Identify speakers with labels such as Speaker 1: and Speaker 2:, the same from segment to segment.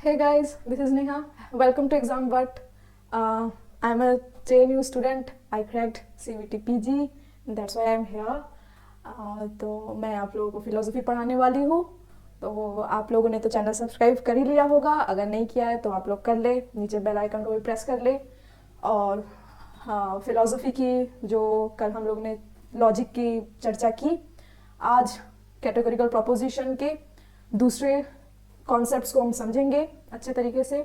Speaker 1: Hey guys, this is Neha. Welcome to Exam But. I'm a JNU student. I cracked CVT PG. That's why I'm here. तो मैं आप लोगों को philosophy पढ़ाने वाली हूँ. तो आप लोगों ने तो चैनल सब्सक्राइब कर ही लिया होगा. अगर नहीं किया है तो आप लोग कर ले. नीचे बेल आइकन को भी प्रेस कर ले. और हाँ, फिलोसफी की जो कल हम लोग ने लॉजिक की चर्चा की, आज कैटेगोरिकल प्रोपोजिशन के दूसरे कॉन्सेप्ट्स को हम समझेंगे अच्छे तरीके से.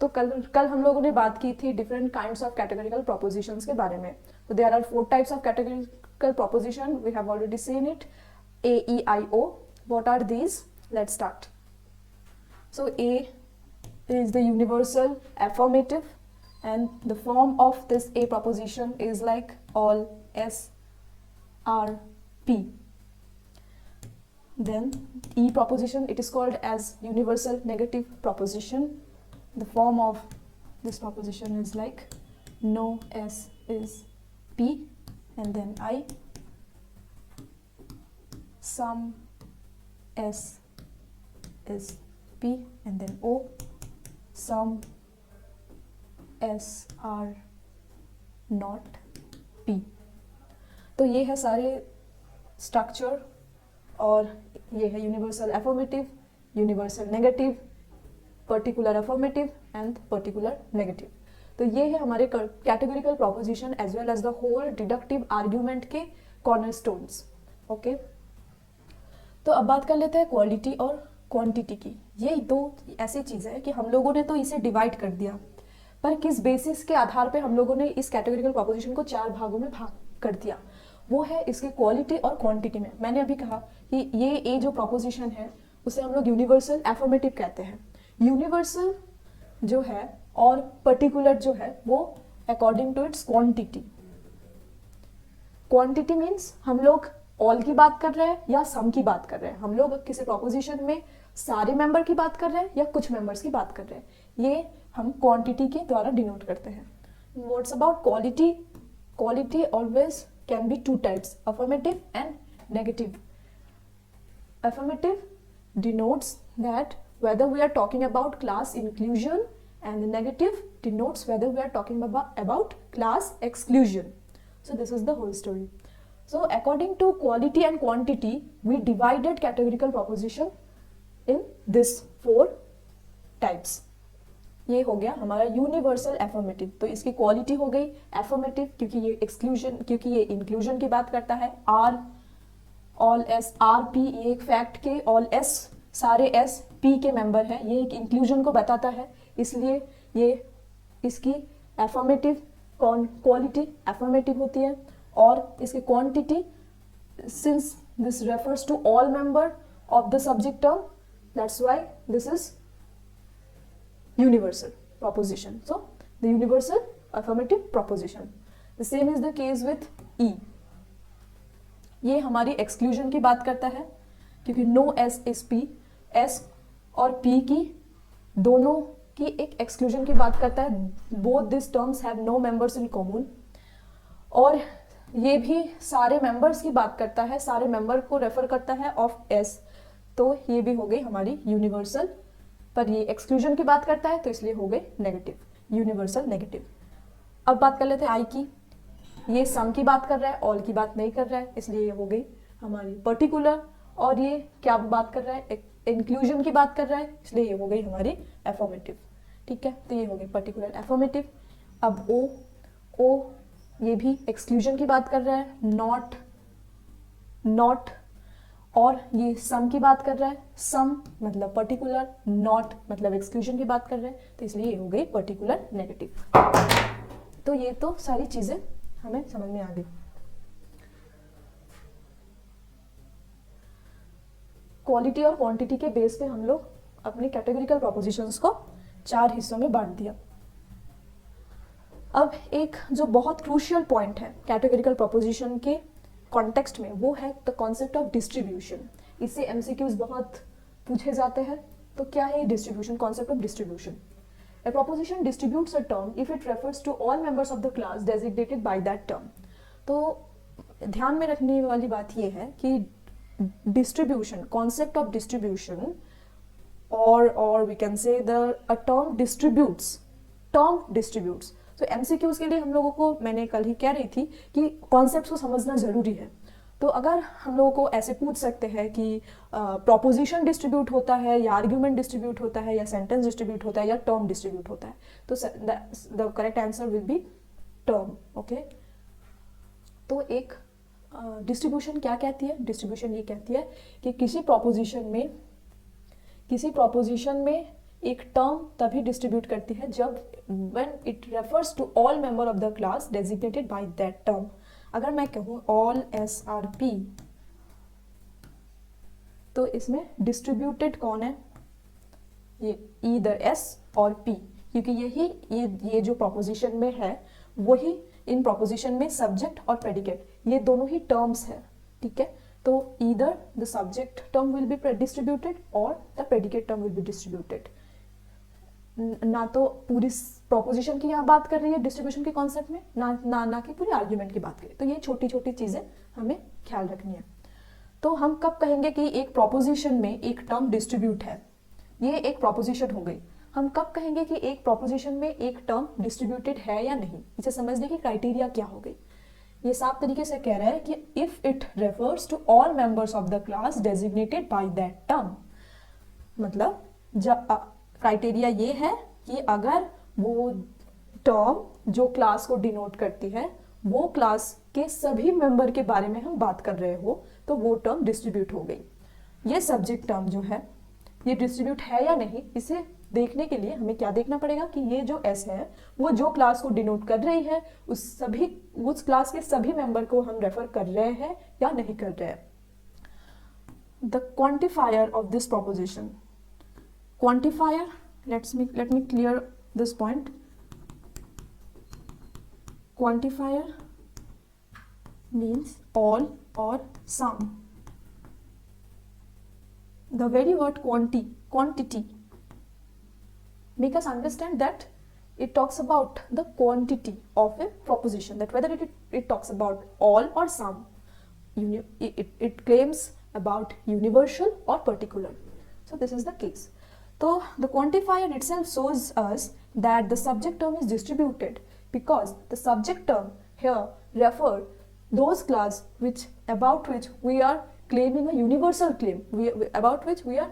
Speaker 1: तो कल हम लोगों ने बात की थी different kinds of categorical propositions के बारे में. तो there are 4 types of categorical proposition. We have already seen it. A, E, I, O. What are these? Let's start. So A is the universal affirmative, and the form of this A proposition is like all S R P. Then E proposition, it is called as universal negative proposition. The form of this proposition is like no S is P, and then I, some S is P, and then O, some S are not P. तो ये है सारे structure. और ये है universal affirmative, universal negative, particular affirmative and particular negative. तो ये है हमारे categorical proposition as well as the whole deductive argument के कॉर्नरस्टोन्स. ओके, तो अब बात कर लेते हैं क्वालिटी और क्वांटिटी की. ये दो ऐसी चीज़ें हैं कि हम लोगों ने तो इसे डिवाइड कर दिया, पर किस बेसिस के आधार पे हम लोगों ने इस कैटेगोरिकल प्रोपोजिशन को 4 भागों में भाग कर दिया. वो है इसके क्वालिटी और क्वांटिटी में. मैंने अभी कहा कि ये ए जो प्रोपोजिशन है उसे हम लोग यूनिवर्सल एफर्मेटिव कहते हैं. यूनिवर्सल जो है और पर्टिकुलर जो है वो according to its quantity. Quantity means हम लोग ऑल की बात कर रहे हैं या सम की बात कर रहे हैं. हम लोग किसी प्रोपोजिशन में सारे मेंबर की बात कर रहे हैं या कुछ मेंबर्स की बात कर रहे हैं. ये हम क्वांटिटी के द्वारा डिनोट करते हैं. What's about quality? Quality always can be 2 types, affirmative and negative. Affirmative denotes that whether we are talking about class inclusion, and the negative denotes whether we are talking about class exclusion. So this is the whole story. So according to quality and quantity, we divided categorical proposition in this 4 types. ये हो गया हमारा universal affirmative. तो इसकी quality हो गई affirmative क्योंकि ये एक्सक्लूजन, क्योंकि ये इंक्लूजन की बात करता है. Are, all S, are P, ये एक फैक्ट के ऑल एस, सारे एस पी के मेंबर हैं. ये एक इंक्लूजन को बताता है, इसलिए ये इसकी एफर्मेटिव क्वालिटी एफर्मेटिव होती है. और इसकी quantity, since this refers to all member of the subject term, that's why this is universal proposition. So the universal affirmative proposition. The same is the case with E. ये हमारी exclusion की बात करता है क्योंकि no S is P. S और P की दोनों की एक exclusion की बात करता है. Both these terms have no members in common. और ये भी सारे members की बात करता है, सारे member को refer करता है of S. तो ये भी हो गई हमारी universal, पर ये एक्सक्लूजन की बात करता है तो इसलिए हो गए नेगेटिव, यूनिवर्सल नेगेटिव. अब बात कर लेते हैं आई की. ये सम की बात कर रहा है, ऑल की बात नहीं कर रहा है, इसलिए ये हो गई हमारी पर्टिकुलर. और ये क्या बात कर रहा है? इंक्लूजन की बात कर रहा है, इसलिए ये हो गई हमारी एफर्मेटिव. ठीक है, तो ये हो गई पर्टिकुलर एफर्मेटिव. अब ओ ये भी एक्सक्लूजन की बात कर रहा है, नॉट. और ये सम की बात कर रहा है, सम मतलब पर्टिकुलर, नॉट मतलब एक्सक्लूजन की बात कर रहे हैं, तो इसलिए ये हो गई पर्टिकुलर नेगेटिव. तो ये तो सारी चीजें हमें समझ में आ गई. क्वालिटी और क्वांटिटी के बेस पे हम लोग अपने कैटेगोरिकल प्रोपोजिशंस को 4 हिस्सों में बांट दिया. अब एक जो बहुत क्रूशियल पॉइंट है कैटेगोरिकल प्रोपोजिशन के कॉन्टेक्स्ट में, वो है द कॉन्सेप्ट ऑफ डिस्ट्रीब्यूशन. इससे एमसीक्यूज बहुत पूछे जाते हैं. तो क्या है distribution? Concept of distribution. A proposition distributes a term if it refers to all members of the class designated by that term. तो ध्यान में रखने वाली बात यह है कि distribution, concept of distribution or we can say a term distributes. तो MCQs के लिए हम लोगों को, मैंने कल ही कह रही थी कि कॉन्सेप्ट्स को समझना जरूरी है। तो अगर हम लोगों को ऐसे पूछ सकते हैं कि प्रोपोजिशन डिस्ट्रीब्यूट होता है या आर्ग्यूमेंट डिस्ट्रीब्यूट होता है या सेंटेंस डिस्ट्रीब्यूट होता है या टर्म डिस्ट्रीब्यूट होता है, तो the correct answer will be term. Okay, तो एक डिस्ट्रीब्यूशन क्या कहती है? डिस्ट्रीब्यूशन ये कहती है कि किसी प्रोपोजिशन में एक टर्म तभी डिस्ट्रीब्यूट करती है जब when it refers to all member of the class designated by that term. अगर मैं कहूँ ऑल SRP, तो इसमें डिस्ट्रीब्यूटेड कौन है? ये ईदर S और P, क्योंकि ये जो प्रोपोजिशन में है वही इन प्रोपोजिशन में सब्जेक्ट और प्रेडिकेट ये दोनों ही टर्म्स है। ठीक है, तो either the subject term will be distributed और the predicate term will be distributed. ना तो पूरी प्रोपोजिशन की यहाँ बात कर रही है डिस्ट्रीब्यूशन के कॉन्सेप्ट में, ना कि पूरी आर्ग्यूमेंट की बात करें। तो ये छोटी छोटी चीजें हमें ख्याल रखनी है। तो हम कब कहेंगे कि एक प्रोपोजिशन में एक टर्म डिस्ट्रीब्यूट है? ये एक प्रोपोजिशन हो गई। हम कब कहेंगे कि एक प्रोपोजिशन में एक टर्म डिस्ट्रीब्यूटेड है या नहीं? इसे समझने की क्राइटेरिया क्या हो गई? ये साफ तरीके से कह रहा है कि if it refers to all members of the class designated by that term. मतलब क्राइटेरिया ये है कि अगर वो टर्म जो क्लास को डिनोट करती है वो क्लास के सभी मेंबर के बारे में हम बात कर रहे हो, तो वो टर्म डिस्ट्रीब्यूट हो गई। ये सब्जेक्ट टर्म जो है ये डिस्ट्रीब्यूट है या नहीं, इसे देखने के लिए हमें क्या देखना पड़ेगा कि ये जो S है वो जो क्लास को डिनोट कर रही है उस क्लास के सभी मेंबर को हम रेफर कर रहे हैं या नहीं कर रहे हैं। The quantifier of this proposition, quantifier, let me clear this point. Quantifier means all or some. The very word quantity make us understand that it talks about the quantity of a proposition, that whether it talks about all or some. It claims about universal or particular. So this is the case. So the quantifier itself shows us that the subject term is distributed because the subject term here refer those class about which we are claiming a universal claim, about which we are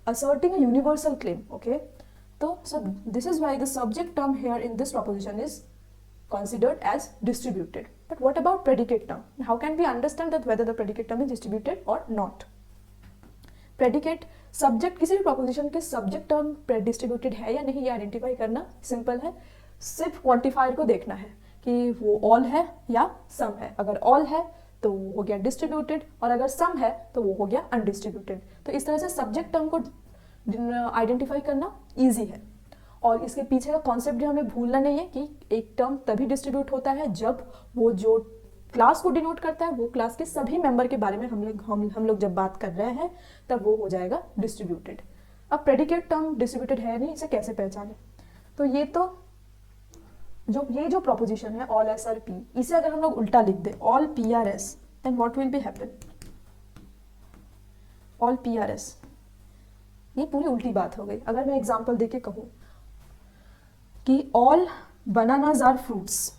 Speaker 1: asserting a universal claim. Okay, so this is why the subject term here in this proposition is considered as distributed. But what about predicate term? How can we understand that whether the predicate term is distributed or not? Predicate subject, किसी भी proposition के subject term distributed है या नहीं ये identify करना simple है। सिर्फ क्वांटिफायर को देखना है कि वो ऑल है या सम है। अगर ऑल है तो वो हो गया डिस्ट्रीब्यूटेड और अगर सम है तो वो हो गया अनडिस्ट्रीब्यूटेड। तो इस तरह से सब्जेक्ट टर्म को आइडेंटिफाई करना ईजी है। और इसके पीछे का कॉन्सेप्ट भी हमें भूलना नहीं है कि एक टर्म तभी डिस्ट्रीब्यूट होता है जब वो जो क्लास को डिनोट करता है वो क्लास के सभी मेंबर के बारे में हम लोग जब बात कर रहे हैं तब वो हो जाएगा डिस्ट्रीब्यूटेड। अब प्रेडिकेट टर्म डिस्ट्रीब्यूटेड है नहीं, इसे कैसे पहचाने? तो ये जो प्रोपोजिशन है ऑल SRP, इसे अगर हम लोग उल्टा लिख दे all PRS, then what will be happen? All PRS, ये पूरी उल्टी बात हो गई। अगर मैं एग्जांपल देके कहूँ कि all bananas are fruits,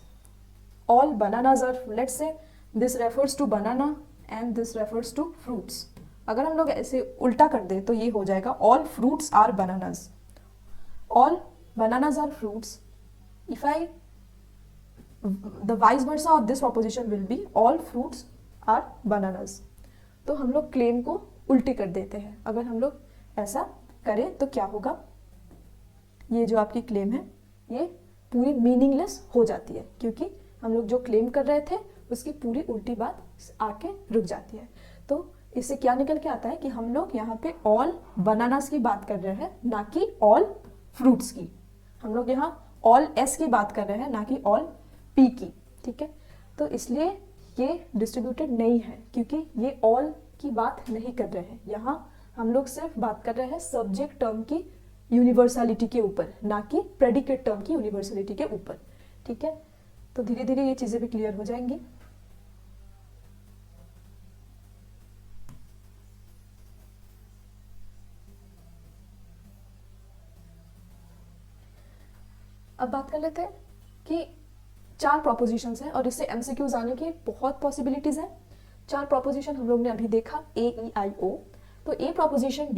Speaker 1: all bananas are, let's say this refers to banana and this refers to fruits. अगर हम लोग ऐसे उल्टा कर दे तो ये हो जाएगा all fruits are bananas, all bananas are fruits. If I the vice versa of this proposition will be all fruits are bananas. तो हम लोग क्लेम को उल्टी कर देते हैं। अगर हम लोग ऐसा करें तो क्या होगा? ये जो आपकी क्लेम है ये पूरी मीनिंगलेस हो जाती है, क्योंकि हम लोग जो क्लेम कर रहे थे उसकी पूरी उल्टी बात आके रुक जाती है। तो इससे क्या निकल के आता है कि हम लोग यहाँ पे ऑल बनानास की बात कर रहे हैं ना कि ऑल फ्रूट्स की। हम लोग यहाँ ऑल S की बात कर रहे हैं ना कि ऑल P की। ठीक है, तो इसलिए ये डिस्ट्रीब्यूटेड नहीं है क्योंकि ये ऑल की बात नहीं कर रहे हैं। यहाँ हम लोग सिर्फ बात कर रहे हैं सब्जेक्ट टर्म की यूनिवर्सलिटी के ऊपर, ना कि प्रेडिकेट टर्म की यूनिवर्सलिटी के ऊपर। ठीक है, तो धीरे धीरे ये चीजें भी क्लियर हो जाएंगी। अब बात कर लेते हैं कि 4 प्रोपोजिशंस हैं और इससे एमसीक्यूज आने की बहुत पॉसिबिलिटीज हैं। 4 प्रोपोजिशन हम लोग ने अभी देखा, ए ई आई ओ। तो A proposition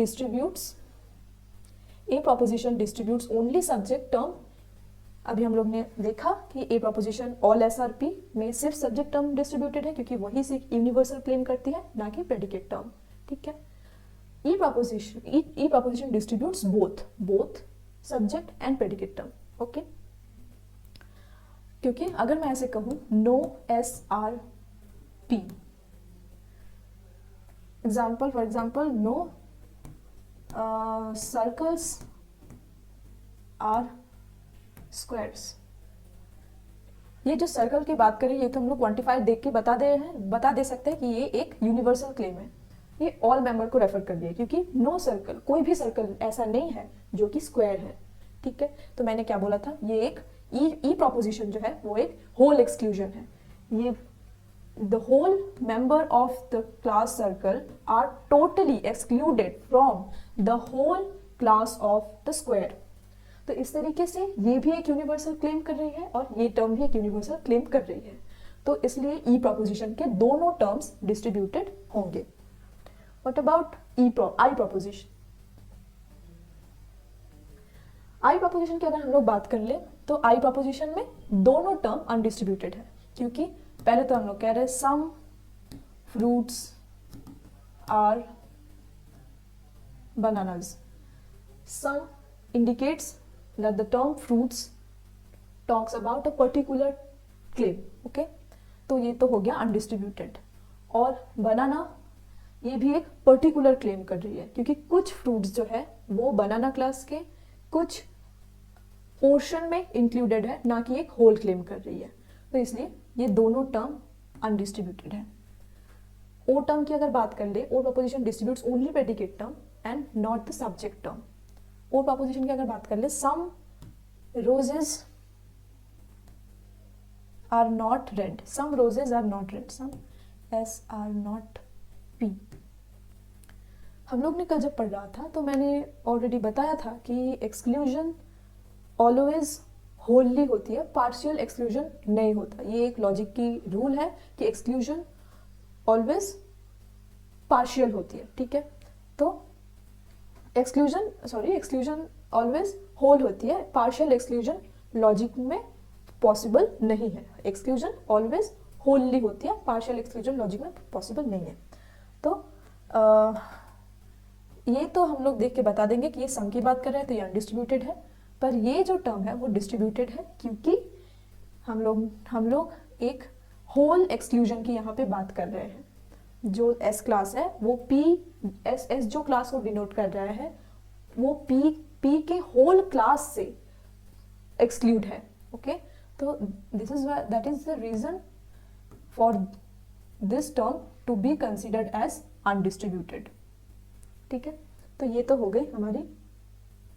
Speaker 1: distributes only subject term. अभी हम लोग ने देखा कि ए प्रोपोजिशन ऑल एसआरपी में सिर्फ सब्जेक्ट टर्म डिस्ट्रीब्यूटेड है, क्योंकि वही से यूनिवर्सल क्लेम करती है, ना कि प्रेडिकेट टर्म। ठीक है। E proposition distributes both subject and predicate term. Okay, क्योंकि अगर मैं ऐसे कहूं no S are P, for example no circles are squares. ये जो सर्कल की बात करें, ये तो हम लोग क्वांटिफाइड देख के बता दे सकते हैं कि ये एक यूनिवर्सल क्लेम है। ये ऑल मेंबर को रेफर कर दिया, क्योंकि नो सर्कल, कोई भी सर्कल ऐसा नहीं है जो कि स्क्वायर है। ठीक है, तो मैंने क्या बोला था, ये एक ई प्रोपोजिशन जो है वो एक होल एक्सक्लूजन है। ये the whole member of the class circle are totally excluded from the whole class of the square। तो इस तरीके से ये भी एक यूनिवर्सल क्लेम कर रही है और ये टर्म भी एक यूनिवर्सल क्लेम कर रही है। तो इसलिए ई प्रोपोजिशन के दोनों टर्म्स डिस्ट्रीब्यूटेड होंगे। What about I proposition? I proposition की अगर हम लोग बात कर ले तो आई प्रोपोजिशन में दोनों टर्म अनडिस्ट्रीब्यूटेड है, क्योंकि पहले तो हम लोग कह रहे हैं some fruits are bananas. Some indicates that the term fruits talks about a particular claim। okay, तो ये तो हो गया अनडिस्ट्रीब्यूटेड। और बनाना ये भी एक पर्टिकुलर क्लेम कर रही है, क्योंकि कुछ फ्रूट्स जो है वो बनाना क्लास के कुछ पोर्शन में इंक्लूडेड है, ना कि एक होल क्लेम कर रही है। तो इसलिए ये दोनों टर्म अनडिस्ट्रीब्यूटेड है। ओ टर्म की अगर बात कर ले, O proposition distributes only predicate term and not the subject term. O proposition की अगर बात कर ले, some roses are not red, some roses are not red, some S are not P. हम लोग ने कल जब पढ़ रहा था तो मैंने ऑलरेडी बताया था कि एक्सक्लूजन ऑलवेज होलली होती है, पार्शियल एक्सक्लूजन नहीं होता। ये एक लॉजिक की रूल है कि एक्सक्लूजन ऑलवेज पार्शियल होती है। ठीक है, तो एक्सक्लूजन ऑलवेज होल होती है, पार्शियल एक्सक्लूजन लॉजिक में पॉसिबल नहीं है। एक्सक्लूजन ऑलवेज होलली होती है, पार्शियल एक्सक्लूजन लॉजिक में पॉसिबल नहीं है। तो ये तो हम लोग देख के बता देंगे कि ये सम की बात कर रहे हैं तो ये अनडिस्ट्रीब्यूटेड है, पर ये जो टर्म है वो डिस्ट्रीब्यूटेड है, क्योंकि हम लोग एक होल एक्सक्लूजन की यहाँ पे बात कर रहे हैं। जो एस क्लास है वो एस जो क्लास को डिनोट कर रहा है वो पी के होल क्लास से एक्सक्लूड है। ओके, तो that is the reason for this term to be considered as undistributed. ठीक है, तो ये तो हो गई हमारी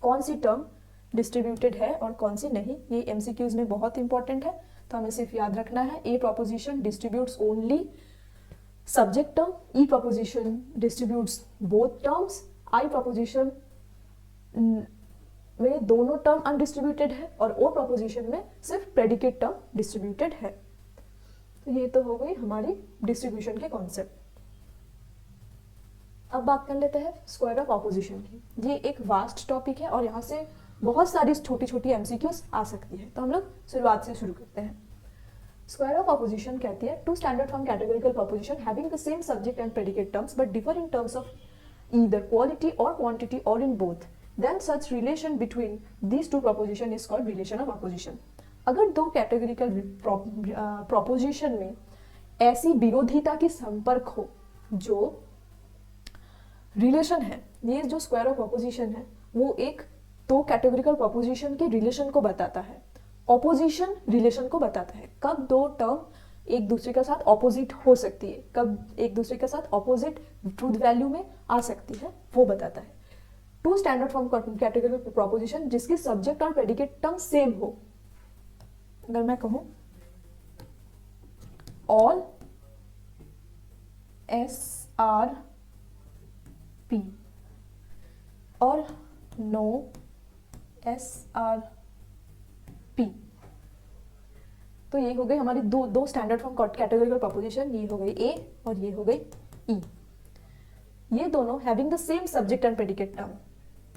Speaker 1: कौन सी टर्म डिस्ट्रीब्यूटेड है और कौन सी नहीं। ये एमसीक्यूज में बहुत इंपॉर्टेंट है, तो हमें सिर्फ याद रखना है A proposition distributes only subject term, E proposition distributes both terms, I proposition में दोनों टर्म अनडिस्ट्रीब्यूटेड है और ओ प्रोपोजिशन में सिर्फ प्रेडिकेट टर्म डिस्ट्रीब्यूटेड है। तो ये तो हो गई हमारी डिस्ट्रीब्यूशन के कॉन्सेप्ट। अब बात कर लेते हैं स्क्वायर ऑफ ऑपोजिशन की। ये एक वास्ट टॉपिक है और यहाँ से बहुत सारी छोटी छोटी एमसीक्यूज आ सकती है, तो हम लोग शुरुआत से शुरू करते हैं। स्क्वायर ऑफ ऑपोजिशन कहती है two standard from categorical proposition having the same subject and predicate terms but differ in terms of either quality और क्वांटिटी और in both, then such relation between these two proposition is called relation of opposition. अगर दो categorical proposition में ऐसी विरोधिता की संपर्क हो, जो रिलेशन है, ये जो स्क्वायर ऑफ ऑपोजिशन है वो एक दो कैटेगोरिकल प्रोपोजिशन के रिलेशन को बताता है। ऑपोजिशन रिलेशन को बताता है, कब दो टर्म एक दूसरे के साथ ऑपोजिट हो सकती है, कब एक दूसरे के साथ ऑपोजिट ट्रूथ वैल्यू में आ सकती है, वो बताता है। Two standard from categorical proposition जिसकी सब्जेक्ट और प्रेडिकेट टर्म सेम हो। अगर मैं कहूं ऑल एस आर पी और नो एस आर P। तो ये हो गई हमारी दो स्टैंडर्ड फॉर्म कैटेगरिकल प्रोपोजिशन, ये हो गई A और ये हो गई E। ये दोनों having the same subject and predicate term,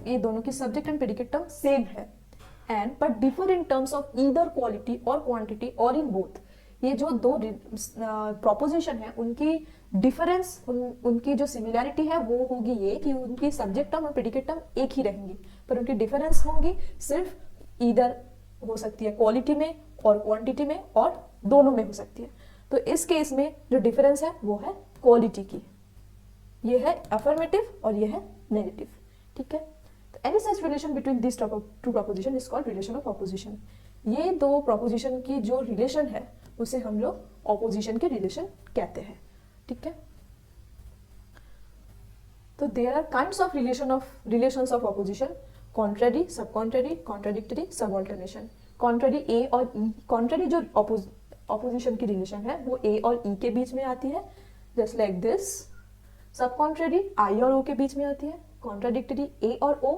Speaker 1: ये दोनों की subject and predicate term same है, and but differ in terms of either quality और क्वांटिटी और इन बोथ। ये जो दो प्रोपोजिशन है उनकी डिफरेंस, उनकी जो सिमिलैरिटी है वो होगी ये कि उनकी सब्जेक्ट टर्म और प्रेडिकेट टर्म एक ही रहेंगी, पर उनकी डिफरेंस होंगी सिर्फ ईदर हो सकती है क्वालिटी में और क्वांटिटी में, और दोनों में हो सकती है। तो इस केस में जो डिफरेंस है वो है क्वालिटी की, ये है अफर्मेटिव और ये है नेगेटिव, ठीक है। तो any such relation between this two proposition is called relation of opposition. ये दो प्रोपोजिशन की जो रिलेशन है उसे हम लोग ऑपोजिशन के रिलेशन कहते हैं, ठीक है। तो there are kinds of relations of opposition: contrary, subcontrary, contradictory, subalternation. Contrary A और ई, कॉन्ट्रेरी जो ऑपोजिशन की रिलेशन है वो ए और ई के बीच में आती है, जस्ट लाइक दिस। सब कॉन्ट्रेरी आई और ओ के बीच में आती है, कॉन्ट्राडिक्टरी ए और ओ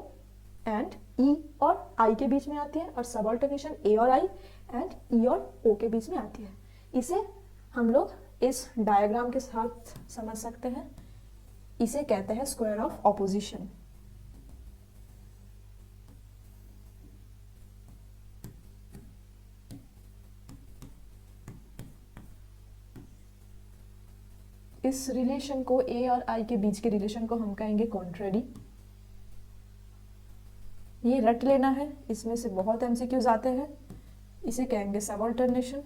Speaker 1: एंड ई और आई के बीच में आती है, और सब ऑल्टरनेशन ए और आई एंड ई और ओ के बीच में आती है। इसे हम लोग इस डायग्राम के साथ समझ सकते हैं, इसे कहते हैं स्क्वायर ऑफ ऑपोजिशन। इस रिलेशन को, ए और आई के बीच के रिलेशन को हम कहेंगे कॉन्ट्रेरी। ये रट लेना है, इसमें से बहुत एमसीक्यूज आते हैं। इसे कहेंगे सब ऑल्टरनेशन।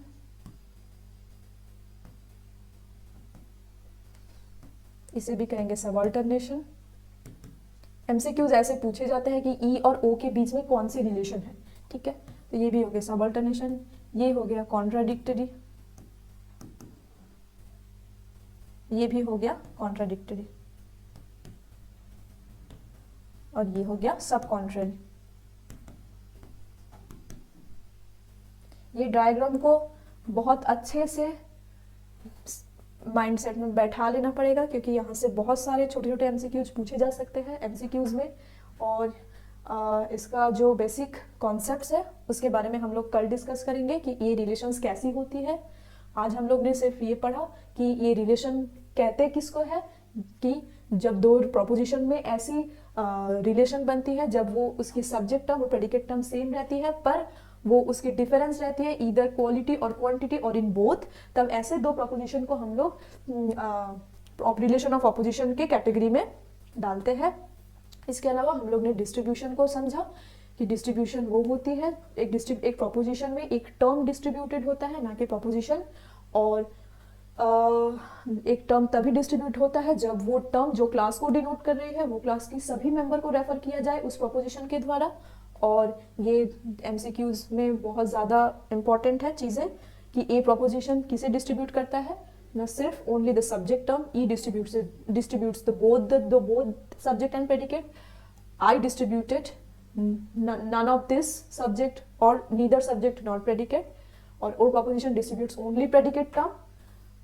Speaker 1: इसे भी कहेंगे सब ऑल्टरनेशन। एमसीक्यूज ऐसे पूछे जाते हैं कि ई और ओ के बीच में कौन सी रिलेशन है, ठीक है। तो ये भी हो गया सब ऑल्टरनेशन, ये हो गया कॉन्ट्राडिक्टरी, ये भी हो गया कॉन्ट्राडिक्टरी, और ये हो गया सब कॉन्ट्रेरी। ये डायग्राम को बहुत अच्छे से माइंडसेट में बैठा लेना पड़ेगा, क्योंकि यहाँ से बहुत सारे छोटे छोटे एमसीक्यूज पूछे जा सकते हैं एमसीक्यूज में, और इसका जो बेसिक कॉन्सेप्ट्स है उसके बारे में हम लोग कल डिस्कस करेंगे कि ये रिलेशंस कैसी होती है। आज हम लोग ने सिर्फ ये पढ़ा कि ये रिलेशन कहते किसको है, कि जब दो प्रोपोजिशन में ऐसी रिलेशन बनती है जब वो उसकी सब्जेक्ट टर्म और प्रेडिकेट टर्म सेम रहती है पर वो उसकी डिफरेंस रहती है ईदर क्वालिटी और क्वांटिटी और इन बोथ, तब ऐसे दो प्रोपोजिशन को हम लोग रिलेशन ऑफ ऑपोजिशन के कैटेगरी में डालते हैं। इसके अलावा हम लोग ने डिस्ट्रीब्यूशन को समझा कि डिस्ट्रीब्यूशन वो होती है, एक प्रोपोजिशन में एक टर्म डिस्ट्रीब्यूटेड होता है, ना कि प्रोपोजिशन। और एक टर्म तभी डिस्ट्रीब्यूट होता है जब वो टर्म जो क्लास को डिनोट कर रही है वो क्लास की सभी मेंबर को रेफर किया जाए उस प्रोपोजिशन के द्वारा। और ये एमसीक्यूज में बहुत ज़्यादा इम्पॉर्टेंट है चीज़ें कि ए प्रोपोजिशन किसे डिस्ट्रीब्यूट करता है, न सिर्फ only the subject term, E distributes the both subject and predicate, I distributed none of this subject or neither subject nor predicate, और O proposition distributes only predicate term.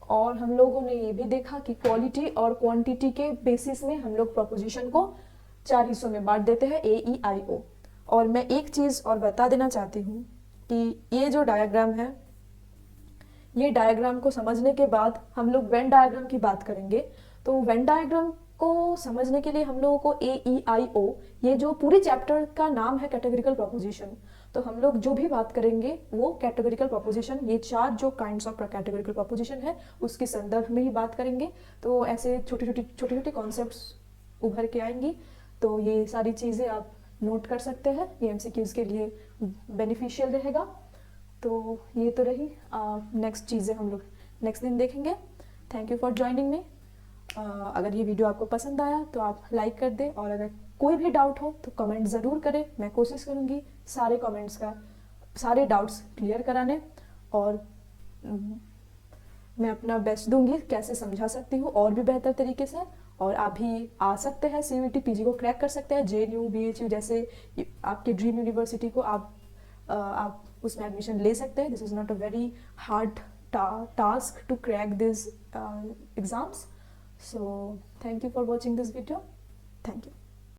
Speaker 1: और हम लोगों ने ये भी देखा कि क्वालिटी और क्वांटिटी के बेसिस में हम लोग प्रोपोजिशन को 4 हिस्सों में बांट देते हैं, ए ई आई ओ। और मैं एक चीज़ और बता देना चाहती हूँ कि ये जो डायग्राम है, ये डायग्राम को समझने के बाद हम लोग वेन डायग्राम की बात करेंगे। तो वेन डायग्राम को समझने के लिए हम लोगों को ए ई आई ओ, ये जो पूरे चैप्टर का नाम है कैटेगरिकल प्रोपोजिशन, तो हम लोग जो भी बात करेंगे वो कैटेगरिकल प्रोपोजिशन, ये 4 जो काइंड्स ऑफ कैटेगरिकल प्रोपोजिशन है उसके संदर्भ में ही बात करेंगे। तो ऐसे छोटी छोटी कॉन्सेप्ट्स उभर के आएंगी, तो ये सारी चीज़ें आप नोट कर सकते हैं, ये एमसीक्यूज के लिए बेनिफिशियल रहेगा। तो ये तो रही, नेक्स्ट चीज़ें हम लोग नेक्स्ट दिन देखेंगे। Thank you for joining me. अगर ये वीडियो आपको पसंद आया तो आप लाइक कर दें, और अगर कोई भी डाउट हो तो कमेंट ज़रूर करें। मैं कोशिश करूँगी सारे कमेंट्स का सारे डाउट्स क्लियर कराने, और मैं अपना बेस्ट दूंगी कैसे समझा सकती हूँ और भी बेहतर तरीके से। और आप भी आ सकते हैं, CUET PG को क्रैक कर सकते हैं, JNU BHU जैसे आपके ड्रीम यूनिवर्सिटी को आप उसमें एडमिशन ले सकते हैं। This is not a very hard task to crack these exams. So thank you for watching this video. Thank you.